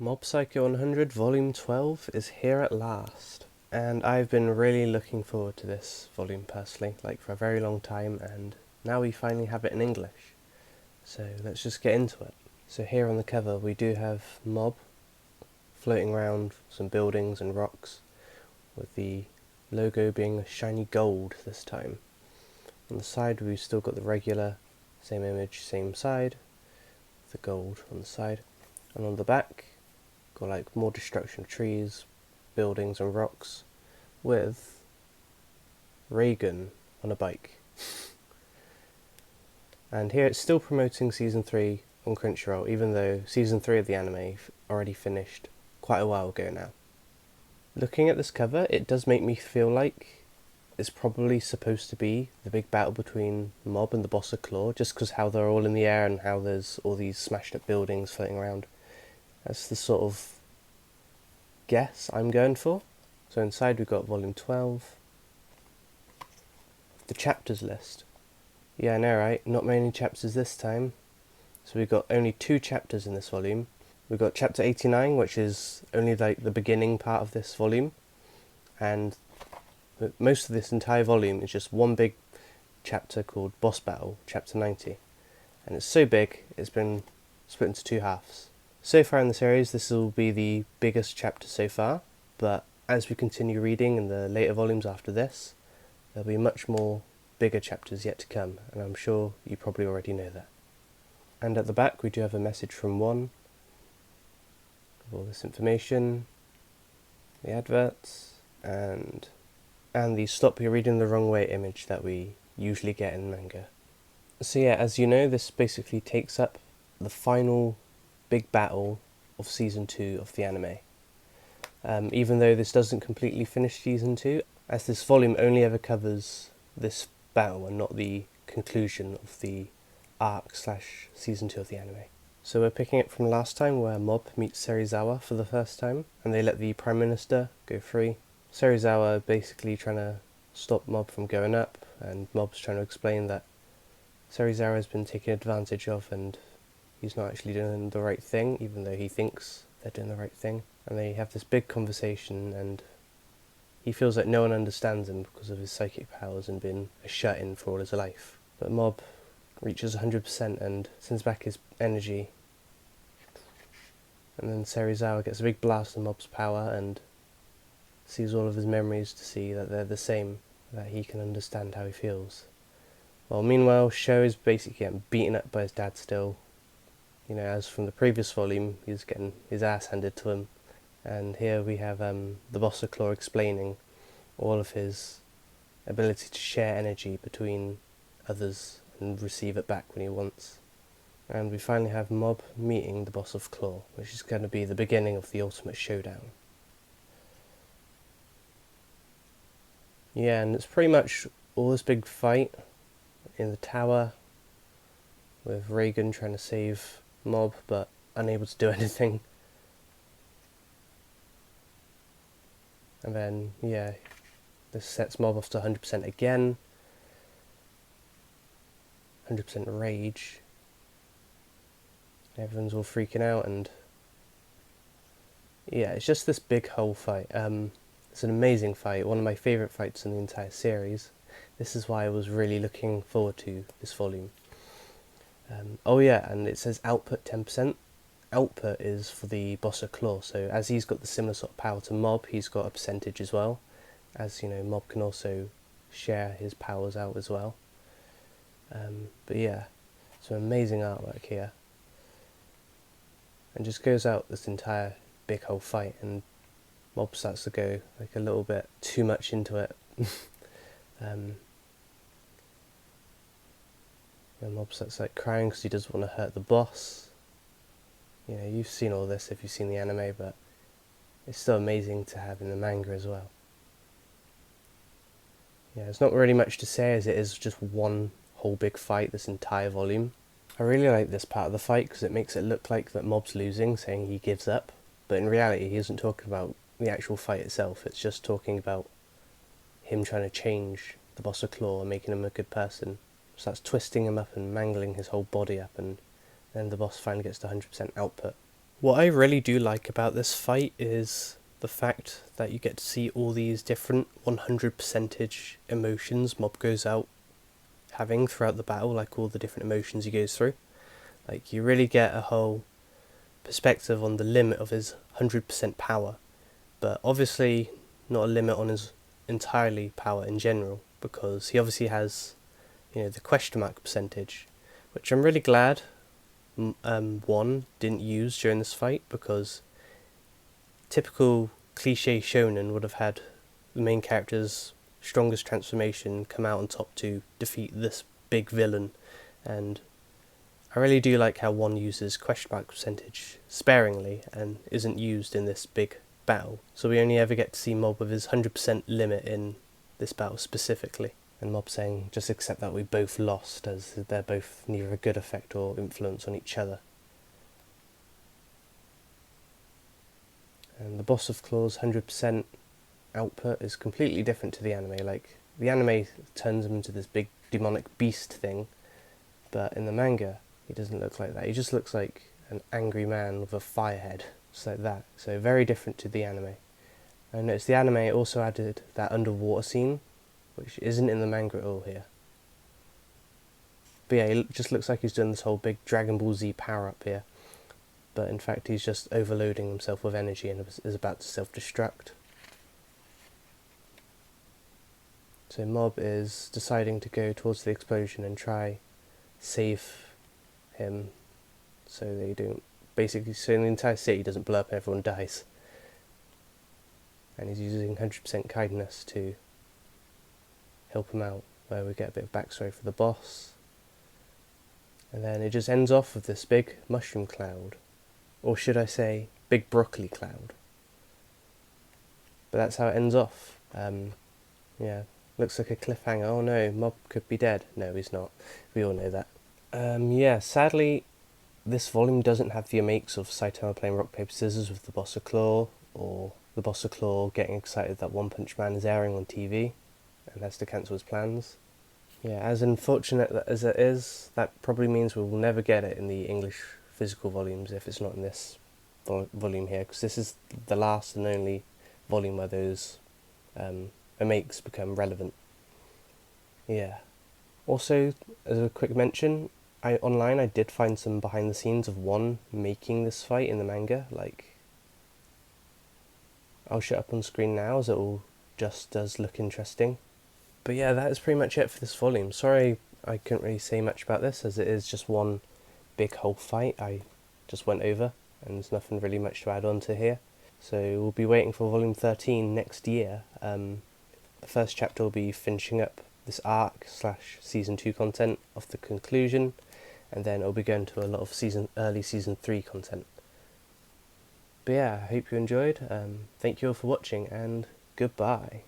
Mob Psycho 100 Volume 12 is here at last, and I've been really looking forward to this volume personally, like for a very long time, and now we finally have it in English. So let's just get into it. So here on the cover we do have Mob floating around some buildings and rocks, with the logo being a shiny gold this time. On the side we've still got the regular, same image, same side, the gold on the side, and on the back got like more destruction of trees, buildings and rocks, with Reagan on a bike. And here it's still promoting Season 3 on Crunchyroll, even though Season 3 of the anime already finished quite a while ago now. Looking at this cover, it does make me feel like it's probably supposed to be the big battle between Mob and the Boss of Claw, just because how they're all in the air and how there's all these smashed up buildings floating around. That's the sort of guess I'm going for. So inside we've got volume 12, the chapters list. Yeah, I know, right? Not many chapters this time. So we've got only 2 chapters in this volume. We've got chapter 89, which is only like the beginning part of this volume, and most of this entire volume is just one big chapter called Boss Battle, chapter 90. And it's so big, it's been split into 2 halves. So far in the series, this will be the biggest chapter so far, but as we continue reading in the later volumes after this, there'll be much more bigger chapters yet to come, and I'm sure you probably already know that. And at the back we do have a message from One, with all this information, the adverts, and the stop you're reading the wrong way image that we usually get in manga. So yeah, as you know, this basically takes up the final big battle of Season 2 of the anime. Even though this doesn't completely finish Season 2, as this volume only ever covers this battle and not the conclusion of the arc / Season 2 of the anime. So we're picking it from last time, where Mob meets Serizawa for the first time, and they let the Prime Minister go free. Serizawa basically trying to stop Mob from going up, and Mob's trying to explain that Serizawa has been taken advantage of and he's not actually doing the right thing, even though he thinks they're doing the right thing. And they have this big conversation, and he feels like no one understands him because of his psychic powers and been a shut-in for all his life. But Mob reaches 100% and sends back his energy. And then Serizawa gets a big blast of Mob's power and sees all of his memories to see that they're the same, that he can understand how he feels. Well, meanwhile, Sho is basically getting beaten up by his dad still. You know, as from the previous volume, he's getting his ass handed to him. And here we have the Boss of Claw explaining all of his ability to share energy between others and receive it back when he wants. And we finally have Mob meeting the Boss of Claw, which is going to be the beginning of the ultimate showdown. Yeah, and it's pretty much all this big fight in the tower, with Reagan trying to save Mob but unable to do anything. And then, yeah, this sets Mob off to 100% again. 100% rage. Everyone's all freaking out, and yeah, it's just this big whole fight. It's an amazing fight, one of my favourite fights in the entire series. This is why I was really looking forward to this volume. Oh yeah, and it says output 10%. Output is for the Boss of Claw, so as he's got the similar sort of power to Mob, he's got a percentage as well. As you know, Mob can also share his powers out as well. But yeah, some amazing artwork here. And just goes out this entire big whole fight, and Mob starts to go like a little bit too much into it. And Mob starts like crying because he doesn't want to hurt the boss. You know, you've seen all this if you've seen the anime, but it's still amazing to have in the manga as well. Yeah, there's not really much to say, as it is just one whole big fight, this entire volume. I really like this part of the fight because it makes it look like that Mob's losing, saying he gives up, but in reality he isn't talking about the actual fight itself, it's just talking about him trying to change the Boss of Claw and making him a good person. Starts twisting him up and mangling his whole body up, and then the boss finally gets to 100% output. What I really do like about this fight is the fact that you get to see all these different 100% emotions Mob goes out having throughout the battle, like all the different emotions he goes through. Like, you really get a whole perspective on the limit of his 100% power, but obviously not a limit on his entirely power in general, because he obviously has, the question mark percentage, which I'm really glad one didn't use during this fight, because typical cliche shonen would have had the main character's strongest transformation come out on top to defeat this big villain, and I really do like how one uses question mark percentage sparingly and isn't used in this big battle, so we only ever get to see Mob with his 100% limit in this battle specifically, and Mob saying just accept that we both lost, as they're both neither a good effect or influence on each other. And the Boss of Claw's 100% output is completely different to the anime. Like, the anime turns him into this big demonic beast thing, but in the manga he doesn't look like that. He just looks like an angry man with a fire head, just like that. So very different to the anime. I noticed the anime also added that underwater scene, which isn't in the manga at all here. But yeah, he just looks like he's doing this whole big Dragon Ball Z power up here, but in fact he's just overloading himself with energy and is about to self-destruct. So Mob is deciding to go towards the explosion and try save him, so they don't, basically, so the entire city doesn't blow up and everyone dies. And he's using 100% kindness to help him out, where we get a bit of backstory for the boss. And then it just ends off with this big mushroom cloud, or should I say big broccoli cloud. But that's how it ends off. Yeah, looks like a cliffhanger. Oh no, Mob could be dead. No, he's not. We all know that. Yeah, sadly, this volume doesn't have the remakes of Saitama playing rock, paper, scissors with the Boss of Claw, or the Boss of Claw getting excited that One Punch Man is airing on TV and has to cancel his plans. Yeah, as unfortunate as it is, that probably means we will never get it in the English physical volumes if it's not in this volume here, because this is the last and only volume where those remakes become relevant. Yeah. Also, as a quick mention, online I did find some behind the scenes of one making this fight in the manga. Like, I'll shut up on screen now as it all just does look interesting. But yeah, that is pretty much it for this volume. Sorry I couldn't really say much about this, as it is just one big whole fight I just went over, and there's nothing really much to add on to here. So we'll be waiting for volume 13 next year. The first chapter will be finishing up this arc / season 2 content of the conclusion, and then it'll be going to a lot of early season 3 content. But yeah, I hope you enjoyed. Thank you all for watching, and goodbye.